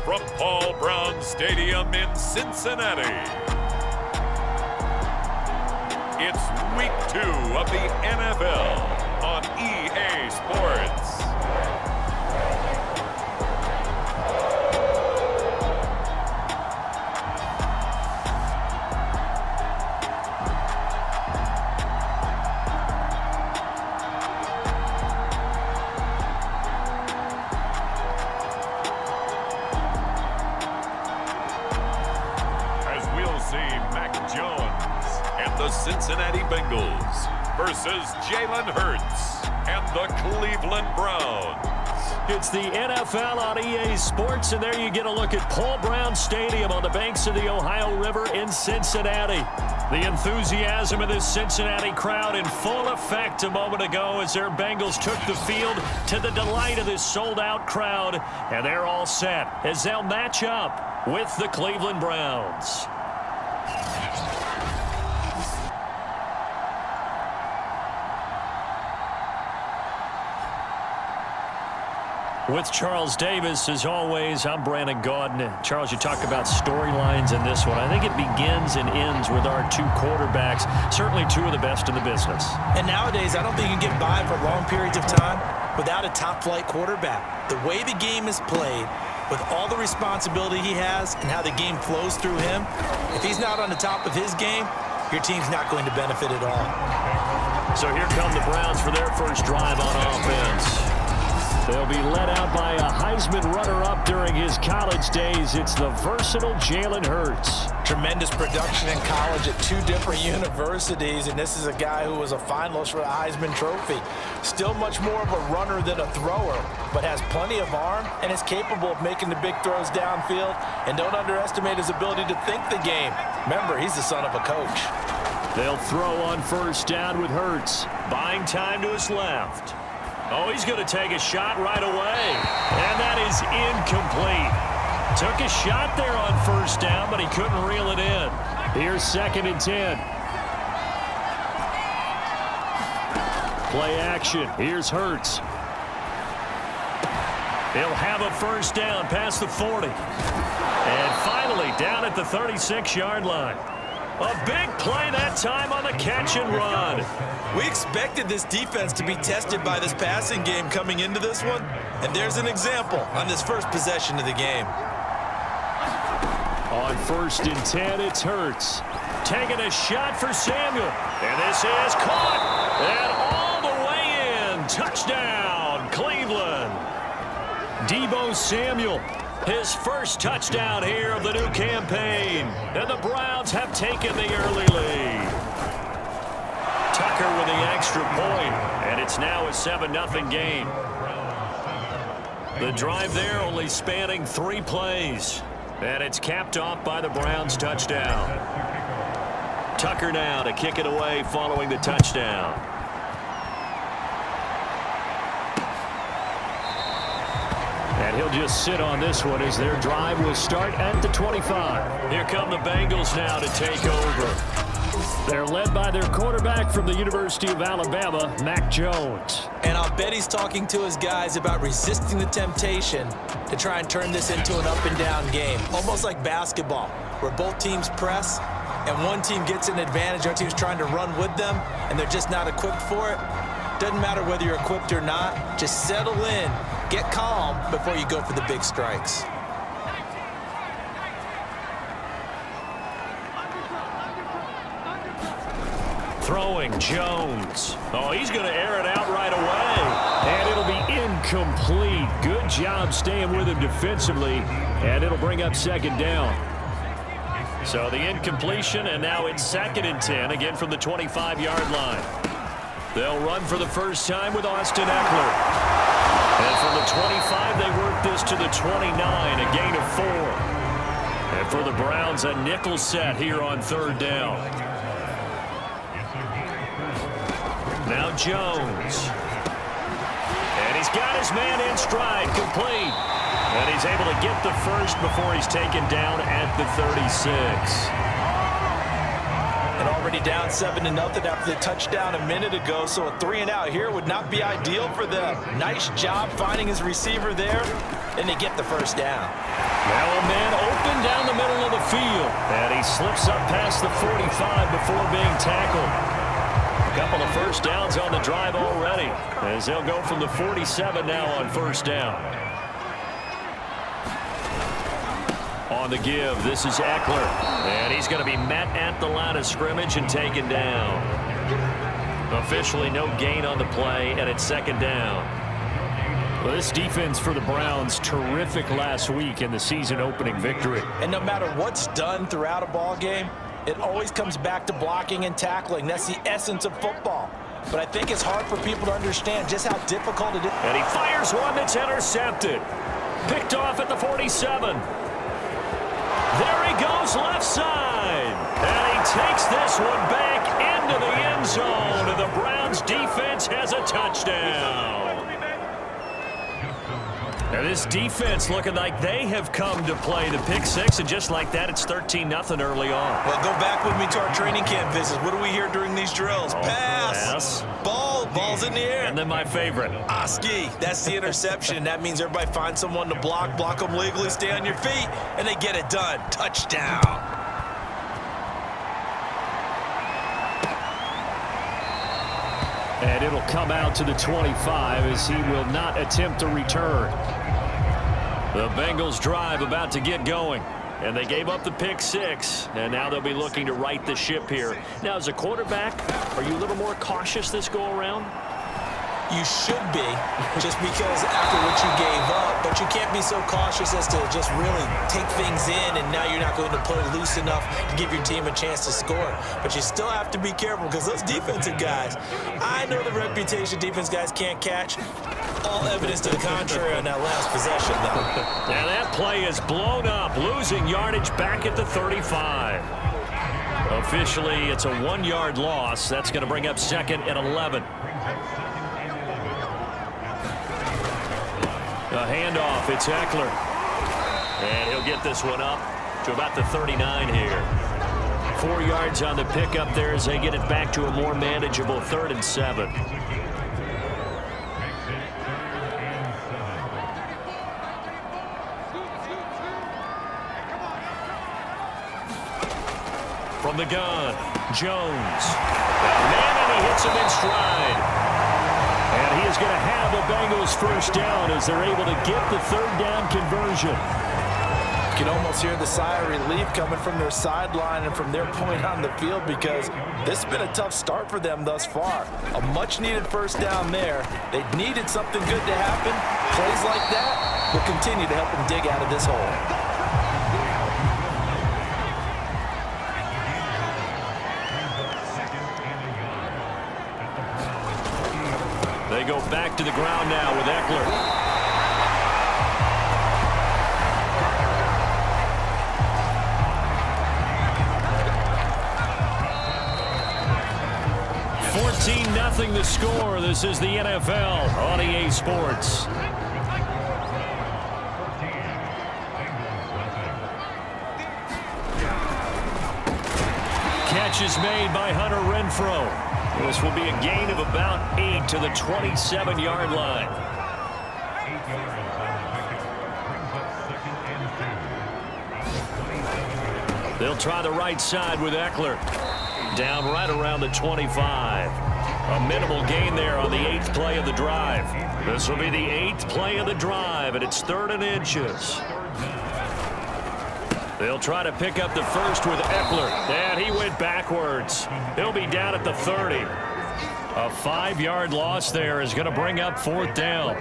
from Paul Brown Stadium in Cincinnati. It's Week 2 of the NFL on EA Sports. Cincinnati Bengals versus Jalen Hurts and the Cleveland Browns. It's the NFL on EA Sports, and there you get a look at Paul Brown Stadium on the banks of the Ohio River in Cincinnati. The enthusiasm of this Cincinnati crowd in full effect a moment ago as their Bengals took the field to the delight of this sold-out crowd, and they're all set as they'll match up with the Cleveland Browns. With Charles Davis, as always, I'm Brandon Gaudin. Charles, you talk about storylines in this one. I think it begins and ends with our two quarterbacks, certainly two of the best in the business. And nowadays, I don't think you can get by for long periods of time without a top-flight quarterback. The way the game is played, with all the responsibility he has and how the game flows through him, if he's not on the top of his game, your team's not going to benefit at all. So here come the Browns for their first drive on offense. They'll be led out by a Heisman runner-up during his college days. It's the versatile Jalen Hurts. Tremendous production in college at two different universities, and this is a guy who was a finalist for the Heisman Trophy. Still much more of a runner than a thrower, but has plenty of arm and is capable of making the big throws downfield. And don't underestimate his ability to think the game. Remember, he's the son of a coach. They'll throw on first down with Hurts, buying time to his left. Oh, he's going to take a shot right away. And that is incomplete. Took a shot there on first down, but he couldn't reel it in. Here's 2nd and 10. Play action. Here's Hurts. He'll have a first down past the 40. And finally down at the 36-yard line. A big play that time on the catch and run. We expected this defense to be tested by this passing game coming into this one, and there's an example on this first possession of the game. On 1st and 10, it's Hurts. Taking a shot for Samuel. And this is caught. And all the way in. Touchdown, Cleveland. Deebo Samuel. His first touchdown here of the new campaign. And the Browns have taken the early lead. Tucker with the extra point, and it's now a 7-0 game. The drive there only spanning 3 plays. And it's capped off by the Browns' touchdown. Tucker now to kick it away following the touchdown. And he'll just sit on this one as their drive will start at the 25. Here come the Bengals now to take over. They're led by their quarterback from the University of Alabama, Mac Jones. And I'll bet he's talking to his guys about resisting the temptation to try and turn this into an up-and-down game. Almost like basketball, where both teams press, and one team gets an advantage, our team's trying to run with them, and they're just not equipped for it. Doesn't matter whether you're equipped or not. Just settle in, get calm before you go for the big strikes. Throwing Jones. Oh, he's going to air it out right away. And it'll be incomplete. Good job staying with him defensively. And it'll bring up 2nd down. So the incompletion, and now it's 2nd and 10, again from the 25-yard line. They'll run for the first time with Austin Eckler. And from the 25, they work this to the 29, a gain of 4. And for the Browns, a nickel set here on 3rd down. Now Jones. And he's got his man in stride, complete. And he's able to get the first before he's taken down at the 36. And already down 7-0 after the touchdown a minute ago, so a 3-and-out here would not be ideal for them. Nice job finding his receiver there. and they get the first down. Now a man open down the middle of the field. And he slips up past the 45 before being tackled. A couple of first downs on the drive already, as they'll go from the 47 now on first down. On the give, this is Eckler. And he's going to be met at the line of scrimmage and taken down. Officially no gain on the play, and it's second down. Well, this defense for the Browns, terrific last week in the season-opening victory. And no matter what's done throughout a ball game, it always comes back to blocking and tackling. That's the essence of football. But I think it's hard for people to understand just how difficult it is. And he fires one that's intercepted. Picked off at the 47. There he goes left side. And he takes this one back into the end zone. And the Browns defense has a touchdown. Now this defense looking like they have come to play the pick six, and just like that, it's 13-0 early on. Well, go back with me to our training camp visits. What do we hear during these drills? Pass. Ball's in the air. And then my favorite. Oski, that's the interception. That means everybody finds someone to block them legally, stay on your feet, and they get it done. Touchdown. And it'll come out to the 25 as he will not attempt to return. The Bengals drive about to get going. And they gave up the pick six. And now they'll be looking to right the ship here. Now, as a quarterback, are you a little more cautious this go-around? You should be, just because after what you gave up, but you can't be so cautious as to just really take things in, and now you're not going to play loose enough to give your team a chance to score. But you still have to be careful, because those defensive guys, I know the reputation defense guys can't catch. All evidence to the contrary on that last possession, though. Now that play is blown up, losing yardage back at the 35. Officially, it's a 1-yard loss. That's going to bring up second and 11. A handoff, it's Eckler. And he'll get this one up to about the 39 here. 4 yards on the pickup there as they get it back to a more manageable 3rd and 7. From the gun, Jones. Man, and he hits him in stride. And he is going to have the Bengals first down as they're able to get the 3rd down conversion. You can almost hear the sigh of relief coming from their sideline and from their point on the field, because this has been a tough start for them thus far. A much-needed first down there. They needed something good to happen. Plays like that will continue to help them dig out of this hole. They go back to the ground now with Eckler. $14-0 the score. This is the NFL on EA Sports. Catch is made by Hunter Renfrow. This will be a gain of about 8 to the 27-yard line. They'll try the right side with Eckler. Down right around the 25. A minimal gain there on the 8th play of the drive. This will be the 8th play of the drive, and it's 3rd and inches. They'll try to pick up the first with Eckler. And he went backwards. He'll be down at the 30. A 5-yard loss there is going to bring up 4th down.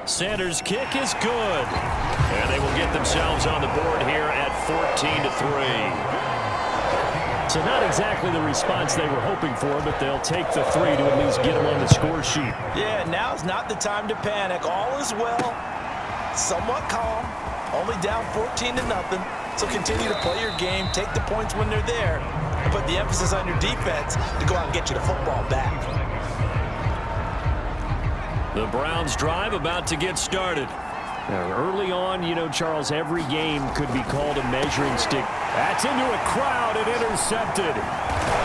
Sanders' kick is good. And they will get themselves on the board here at 14-3. So not exactly the response they were hoping for, but they'll take the 3 to at least get them on the score sheet. Yeah, now's not the time to panic. All is well. Somewhat calm. Only down 14-0. So continue to play your game. Take the points when they're there. And put the emphasis on your defense to go out and get you the football back. The Browns drive about to get started. Early on, you know, Charles, every game could be called a measuring stick. That's into a crowd and intercepted.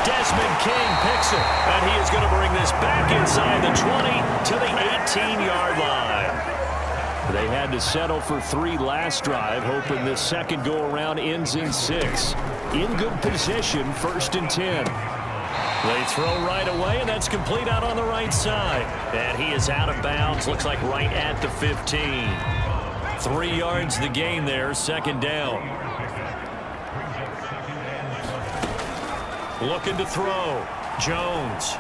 Desmond King picks it, and he is going to bring this back inside the 20 to the 18-yard line. They had to settle for 3 last drive, hoping this second go-around ends in 6. In good position, 1st and 10. They throw right away, and that's complete out on the right side. And he is out of bounds, looks like right at the 15. 3 yards the gain there, 2nd down. Looking to throw. Jones.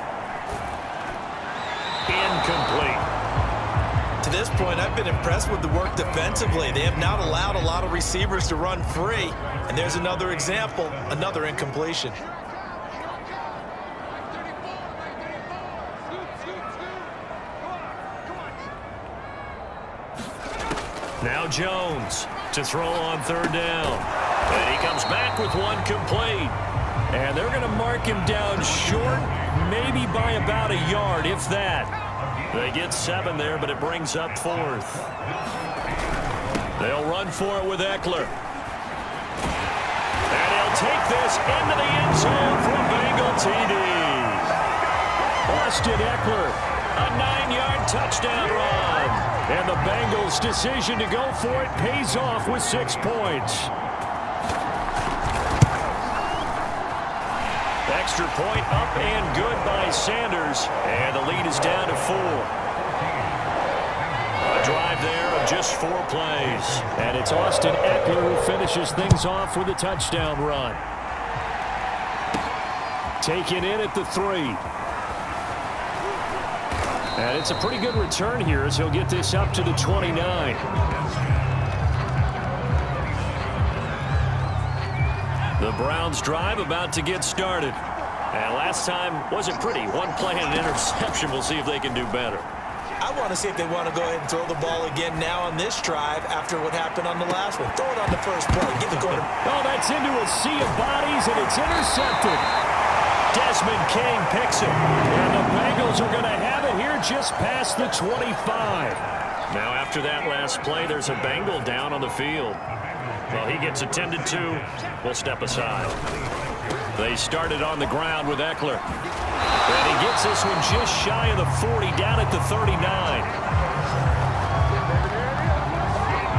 Incomplete. To this point, I've been impressed with the work defensively. They have not allowed a lot of receivers to run free. And there's another example, another incompletion. Now Jones to throw on 3rd down. And he comes back with 1 complete. And they're going to mark him down short, maybe by about a yard, if that. They get 7 there, but it brings up 4th. They'll run for it with Eckler. And he'll take this into the end zone for a Bengal TD. Austin Eckler, a 9-yard touchdown run. And the Bengals' decision to go for it pays off with 6 points. Extra point up and good by Sanders. And the lead is down to 4. A drive there of just 4 plays. And it's Austin Eckler who finishes things off with a touchdown run. Taken in at the 3. And it's a pretty good return here as he'll get this up to the 29. The Browns drive about to get started. And last time wasn't pretty. 1 play and an interception. We'll see if they can do better. I want to see if they want to go ahead and throw the ball again now on this drive after what happened on the last one. Throw it on the first play. Give the quarter. Oh, that's into a sea of bodies, and it's intercepted. Desmond King picks it. And the Bengals are going to have it here just past the 25. Now, after that last play, there's a Bengal down on the field. Well, he gets attended to. We'll step aside. They started on the ground with Eckler. And he gets this one just shy of the 40, down at the 39.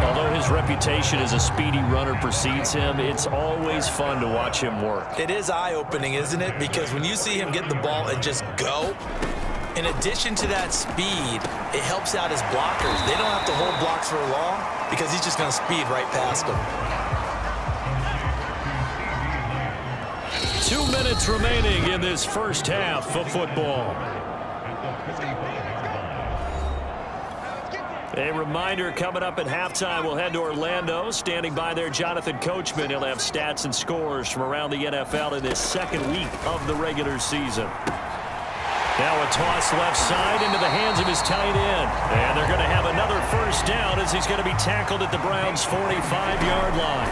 Although his reputation as a speedy runner precedes him, it's always fun to watch him work. It is eye-opening, isn't it? Because when you see him get the ball and just go, in addition to that speed, it helps out his blockers. They don't have to hold blocks for long because he's just going to speed right past them. 2 minutes remaining in this first half of football. A reminder coming up at halftime, we'll head to Orlando. Standing by there, Jonathan Coachman. He'll have stats and scores from around the NFL in this 2nd week of the regular season. Now a toss left side into the hands of his tight end. And they're going to have another first down as he's going to be tackled at the Browns' 45-yard line.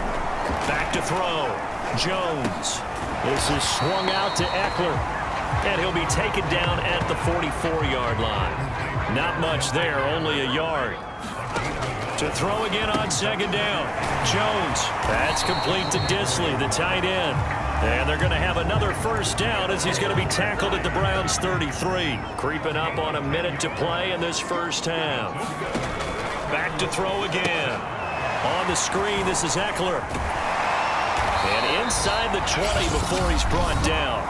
Back to throw. Jones. This is swung out to Eckler. And he'll be taken down at the 44-yard line. Not much there, only a yard. To throw again on 2nd down. Jones. That's complete to Disley, the tight end. And they're going to have another first down as he's going to be tackled at the Browns' 33. Creeping up on a minute to play in this first half. Back to throw again. On the screen, this is Eckler. And inside the 20 before he's brought down.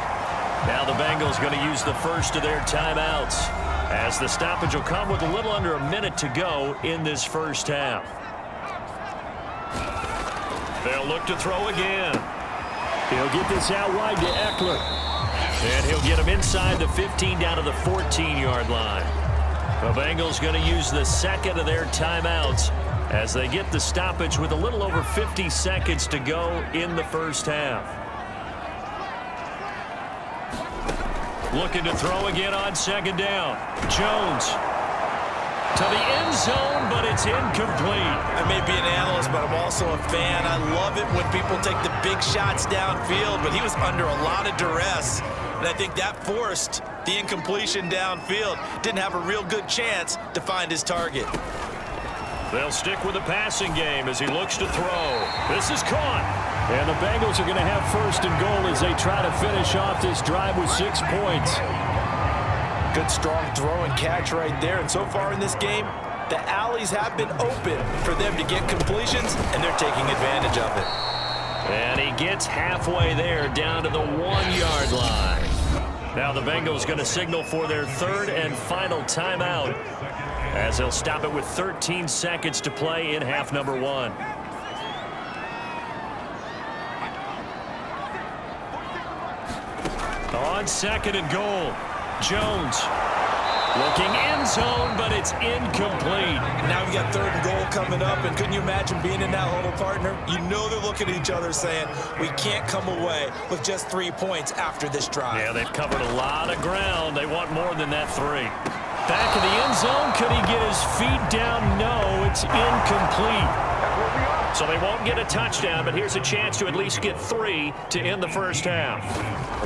Now the Bengals going to use the first of their timeouts, as the stoppage will come with a little under a minute to go in this first half. They'll look to throw again. He'll get this out wide to Eckler. And he'll get him inside the 15 down to the 14-yard line. The Bengals going to use the 2nd of their timeouts as they get the stoppage with a little over 50 seconds to go in the first half. Looking to throw again on 2nd down. Jones to the end zone, but it's incomplete. I may be an analyst, but I'm also a fan. I love it when people take the big shots downfield, but he was under a lot of duress. And I think that forced the incompletion downfield. Didn't have a real good chance to find his target. They'll stick with the passing game as he looks to throw. This is caught. And the Bengals are going to have first and goal as they try to finish off this drive with 6 points. Good strong throw and catch right there. And so far in this game, the alleys have been open for them to get completions, and they're taking advantage of it. And he gets halfway there down to the 1-yard line. Now the Bengals going to signal for their third and final timeout as they'll stop it with 13 seconds to play in half number 1. On second and goal, Jones looking end zone, but it's incomplete. Now we got third and goal coming up, and couldn't you imagine being in that huddle, partner? You know they're looking at each other saying, we can't come away with just 3 points after this drive. Yeah, they've covered a lot of ground. They want more than that 3. Back in the end zone, could he get his feet down? No, it's incomplete. So they won't get a touchdown, but here's a chance to at least get 3 to end the first half.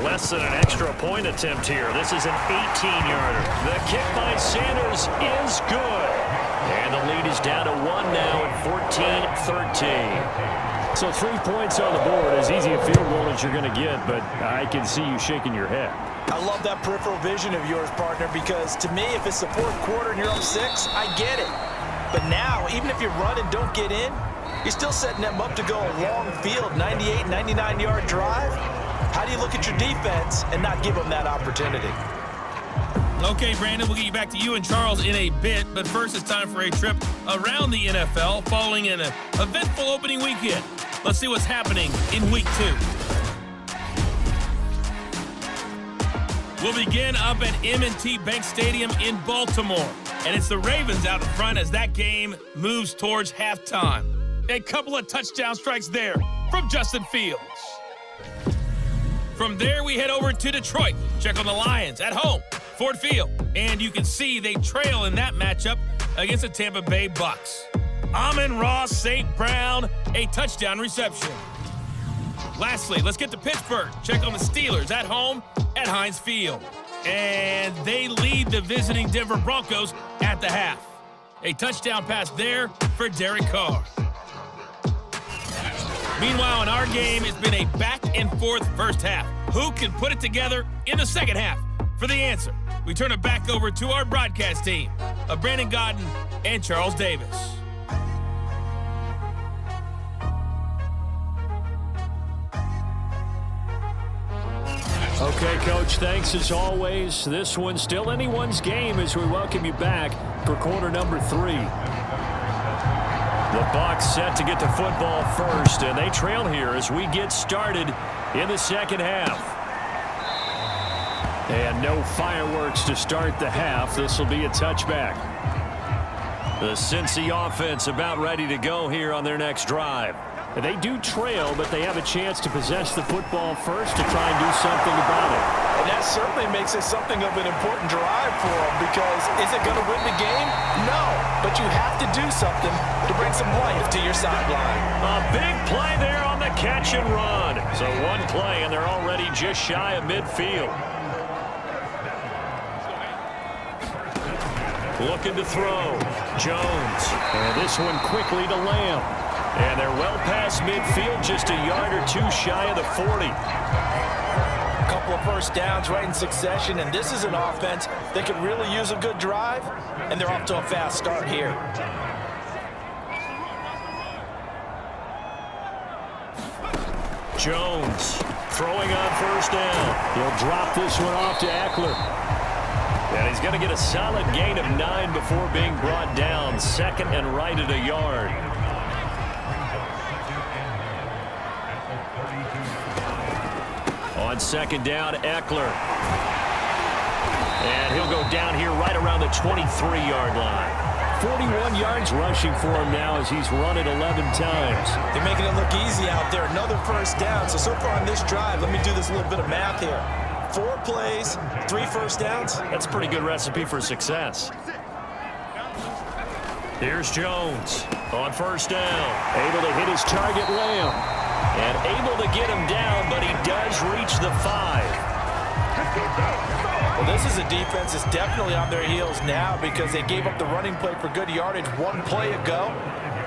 Less than an extra point attempt here. This is an 18-yarder. The kick by Sanders is good. And the lead is down to 1 now at 14-13. So 3 points on the board, as easy a field goal as you're going to get, but I can see you shaking your head. I love that peripheral vision of yours, partner, because to me, if it's the fourth quarter and you're up 6, I get it. But now, even if you run and don't get in, you're still setting them up to go a long field, 98, 99-yard drive. How do you look at your defense and not give them that opportunity? Okay, Brandon, we'll get you back to you and Charles in a bit, but first it's time for a trip around the NFL following an eventful opening weekend. Let's see what's happening in Week 2. We'll begin up at M&T Bank Stadium in Baltimore, and it's the Ravens out in front as that game moves towards halftime. A couple of touchdown strikes there from Justin Fields. From there, we head over to Detroit. Check on the Lions at home, Ford Field. And you can see they trail in that matchup against the Tampa Bay Bucks. Amon-Ra St. Brown, a touchdown reception. Lastly, let's get to Pittsburgh. Check on the Steelers at home at Heinz Field. And they lead the visiting Denver Broncos at the half. A touchdown pass there for Derek Carr. Meanwhile, in our game, it's been a back-and-forth first half. Who can put it together in the second half? For the answer, we turn it back over to our broadcast team of Brandon Godden and Charles Davis. Okay, Coach, thanks as always. This one's still anyone's game as we welcome you back for quarter number 3. The Bucs set to get the football first, and they trail here as we get started in the second half. And no fireworks to start the half. This will be a touchback. The Cincy offense about ready to go here on their next drive. They do trail, but they have a chance to possess the football first to try and do something about it. And that certainly makes it something of an important drive for them, because is it going to win the game? No, but you have to do something to bring some life to your sideline. A big play there on the catch and run. So one play, and they're already just shy of midfield. Looking to throw. Jones. And this one quickly to Lamb. And they're well past midfield, just a yard or 2 shy of the 40. A couple of first downs right in succession, and this is an offense that could really use a good drive, and they're off to a fast start here. Jones throwing on first down. He'll drop this one off to Eckler. And he's going to get a solid gain of 9 before being brought down. Second and right at a yard. On second down, Eckler. And he'll go down here right around the 23-yard line. 41 yards rushing for him now as he's run it 11 times. They're making it look easy out there. Another first down. So far on this drive, let me do this little bit of math here. 4 plays, 3 first downs. That's a pretty good recipe for success. Here's Jones on first down. Able to hit his target, Lamb. And able to get him down, but he does reach the 5. Well, this is Kansas' defense is definitely on their heels now because they gave up the running play for good yardage one play ago.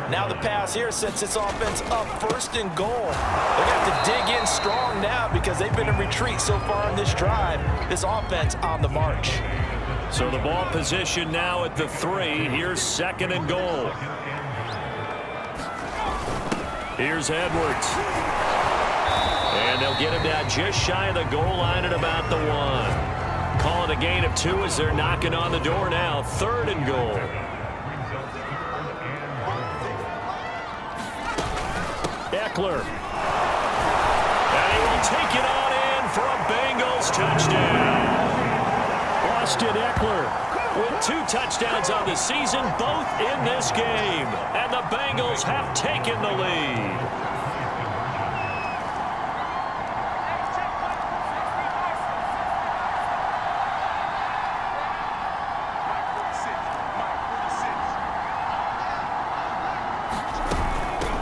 Now the pass here sets this offense up 1st and goal. They're going to have to dig in strong now because they've been in retreat so far in this drive. This offense on the march. So the ball position now at the 3. Here's 2nd and goal. Here's Edwards. And they'll get him down just shy of the goal line at about the 1. Calling a gain of 2 as they're knocking on the door now. 3rd and goal. Eckler. And he will take it on in for a Bengals touchdown. Austin Eckler with 2 touchdowns on the season, both in this game. And the Bengals have taken the lead.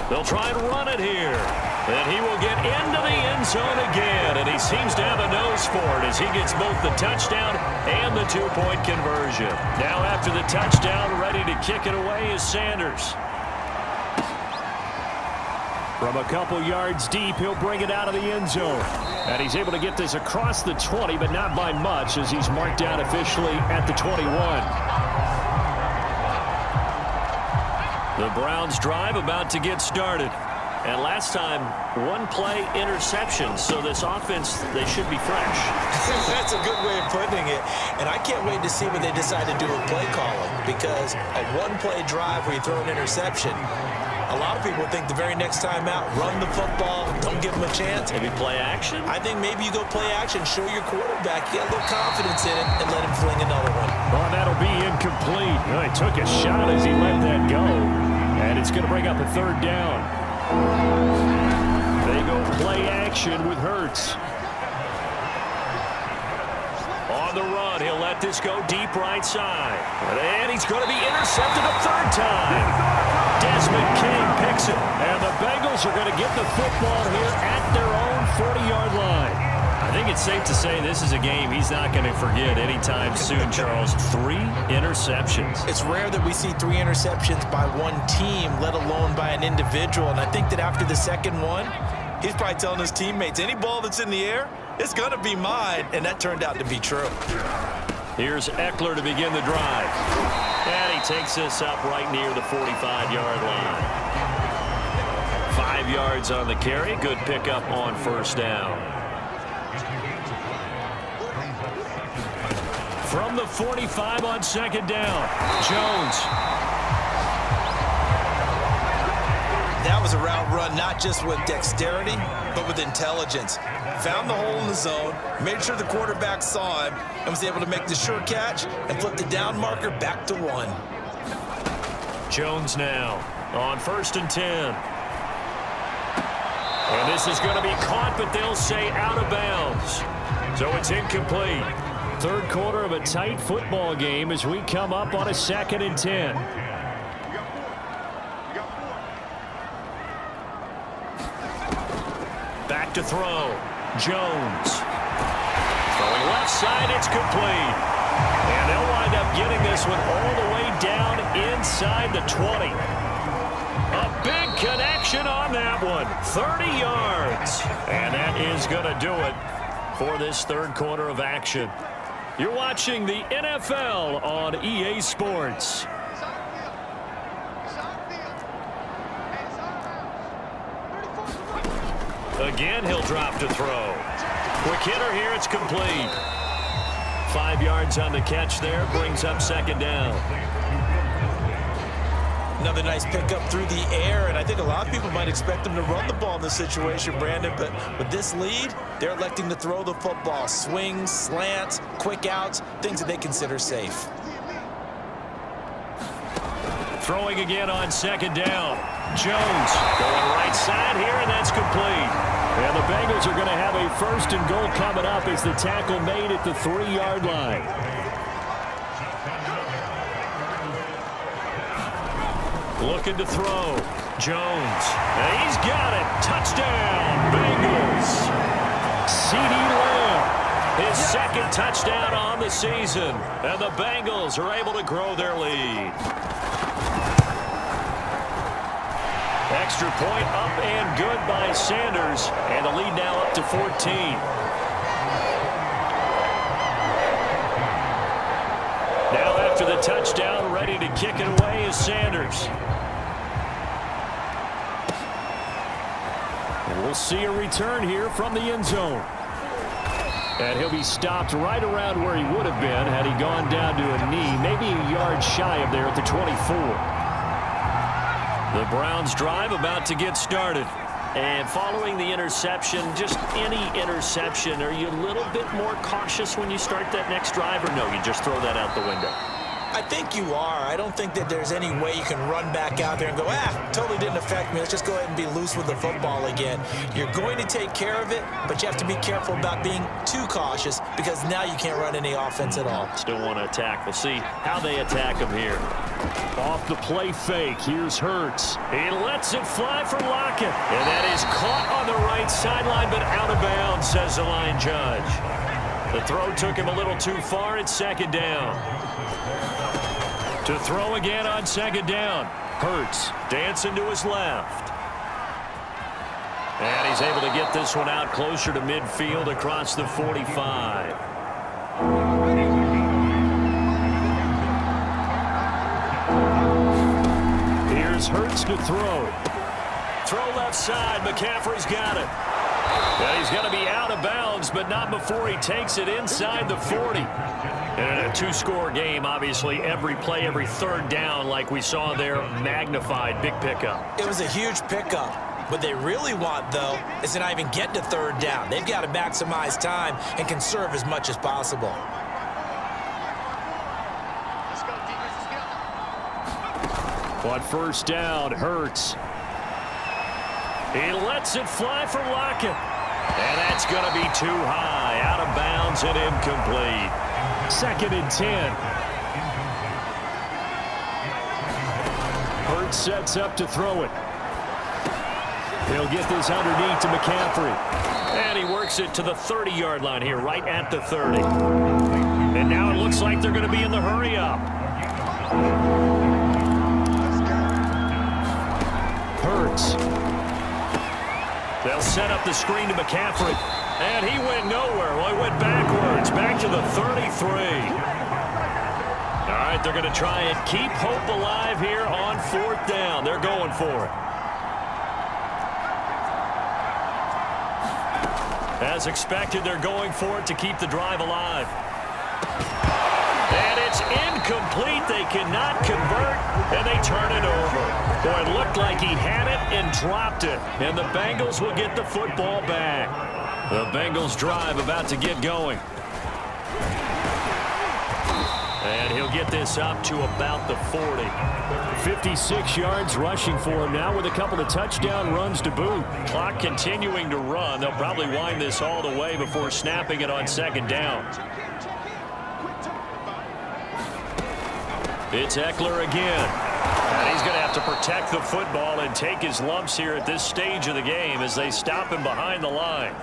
They'll try and run it here. And he will get into the end zone again. And he seems to have a nose for it as he gets both the touchdown and the 2-point conversion. Now after the touchdown, ready to kick it away is Sanders. From a couple yards deep, he'll bring it out of the end zone. And he's able to get this across the 20, but not by much as he's marked down officially at the 21. The Browns drive about to get started. And last time, 1-play interception. So this offense, they should be fresh. That's a good way of putting it. And I can't wait to see what they decide to do with play calling. Because a 1-play drive where you throw an interception, a lot of people think the very next time out, run the football, don't give them a chance. Maybe play action? I think maybe you go play action, show your quarterback, get a little confidence in it, and let him fling another one. Well, that'll be incomplete. Well, he took a shot as he let that go. And it's going to bring up a 3rd down. They go play action with Hurts. On the run, he'll let this go deep right side. And he's going to be intercepted a 3rd time. Desmond King picks it. And the Bengals are going to get the football here at their own 40-yard line. I think it's safe to say this is a game he's not going to forget anytime soon, Charles. 3 interceptions. It's rare that we see 3 interceptions by one team, let alone by an individual. And I think that after the second one, he's probably telling his teammates, any ball that's in the air, it's going to be mine. And that turned out to be true. Here's Eckler to begin the drive. And he takes this up right near the 45-yard line. 5 yards on the carry. Good pickup on 1st down. From the 45 on 2nd down, Jones. That was a route run not just with dexterity, but with intelligence. Found the hole in the zone, made sure the quarterback saw him, and was able to make the sure catch and flip the down marker back to 1. Jones now on 1st and 10. And this is going to be caught, but they'll say out of bounds. So it's incomplete. 3rd quarter of a tight football game as we come up on a 2nd and 10. Back to throw. Jones. Throwing left side, it's complete. And they'll wind up getting this one all the way down inside the 20. A big connection on that one. 30 yards. And that is going to do it for this 3rd quarter of action. You're watching the NFL on EA Sports. Again, he'll drop to throw. Quick hitter here, it's complete. 5 yards on the catch there, brings up 2nd down. Another nice pickup through the air, and I think a lot of people might expect them to run the ball in this situation, Brandon, but with this lead, they're electing to throw the football. Swings, slants, quick outs, things that they consider safe. Throwing again on 2nd down. Jones going right side here, and that's complete. And the Bengals are going to have a 1st and goal coming up as the tackle made at the 3-yard line. Looking to throw. Jones. And he's got it. Touchdown, Bengals. CeeDee Lamb. His second touchdown on the season. And the Bengals are able to grow their lead. Extra point up and good by Sanders. And the lead now up to 14. Now after the touchdown, ready to kick it away is Sanders. And we'll see a return here from the end zone. And he'll be stopped right around where he would have been had he gone down to a knee, maybe a yard shy of there at the 24. The Browns drive about to get started. And following the interception, just any interception, are you a little bit more cautious when you start that next drive, or no, you just throw that out the window? I think you are. I don't think that there's any way you can run back out there and go, totally didn't affect me. Let's just go ahead and be loose with the football again. You're going to take care of it, but you have to be careful about being too cautious because now you can't run any offense at all. Still want to attack. We'll see how they attack him here. Off the play fake, here's Hurts. He lets it fly for Lockett. And that is caught on the right sideline, but out of bounds, says the line judge. The throw took him a little too far. It's second down. To throw again on second down. Hurts dancing to his left. And he's able to get this one out closer to midfield across the 45. Here's Hurts to throw. Throw left side. McCaffrey's got it. And he's going to be out of bounds, but not before he takes it inside the 40. And in a two-score game, obviously, every play, every third down, like we saw there, magnified. Big pickup. It was a huge pickup. What they really want, though, is to not even get to third down. They've got to maximize time and conserve as much as possible. On first down, Hurts. He lets it fly for Lockett. And that's going to be too high. Out of bounds and incomplete. Second and 10. Hurts sets up to throw it. He'll get this underneath to McCaffrey. And he works it to the 30-yard line here, right at the 30. And now it looks like they're going to be in the hurry-up. Hurts. They'll set up the screen to McCaffrey. And he went nowhere. Well, he went backwards, back to the 33. All right, they're going to try and keep hope alive here on fourth down. They're going for it. As expected, they're going for it to keep the drive alive. And it's incomplete. They cannot convert, and they turn it over. Boy, it looked like he had it and dropped it. And the Bengals will get the football back. The Bengals drive about to get going. And he'll get this up to about the 40. 56 yards rushing for him now with a couple of touchdown runs to boot. Clock continuing to run. They'll probably wind this all the way before snapping it on second down. It's Eckler again. And he's going to have to protect the football and take his lumps here at this stage of the game as they stop him behind the line.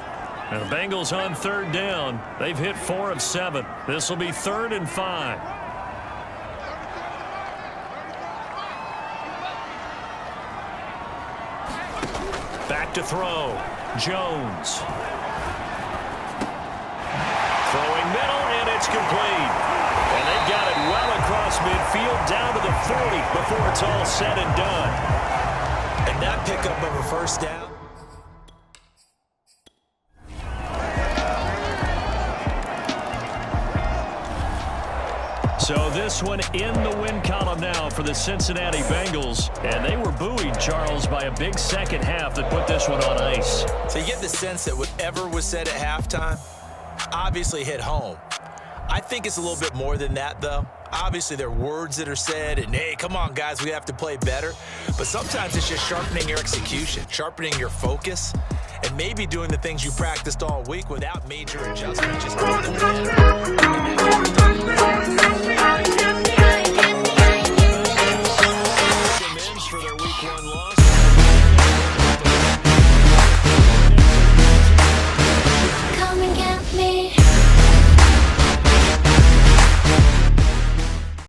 And the Bengals on third down. They've hit 4 of 7. This will be 3rd and 5. Back to throw. Jones. Throwing middle, and it's complete. And they've got it well across midfield down to the 40 before it's all said and done. And that pickup of a first down. So this one in the win column now for the Cincinnati Bengals. And they were buoyed, Charles, by a big second half that put this one on ice. So you get the sense that whatever was said at halftime obviously hit home. I think it's a little bit more than that, though. Obviously, there are words that are said, and, hey, come on, guys, we have to play better. But sometimes it's just sharpening your execution, sharpening your focus, and maybe doing the things you practiced all week without major adjustments. Just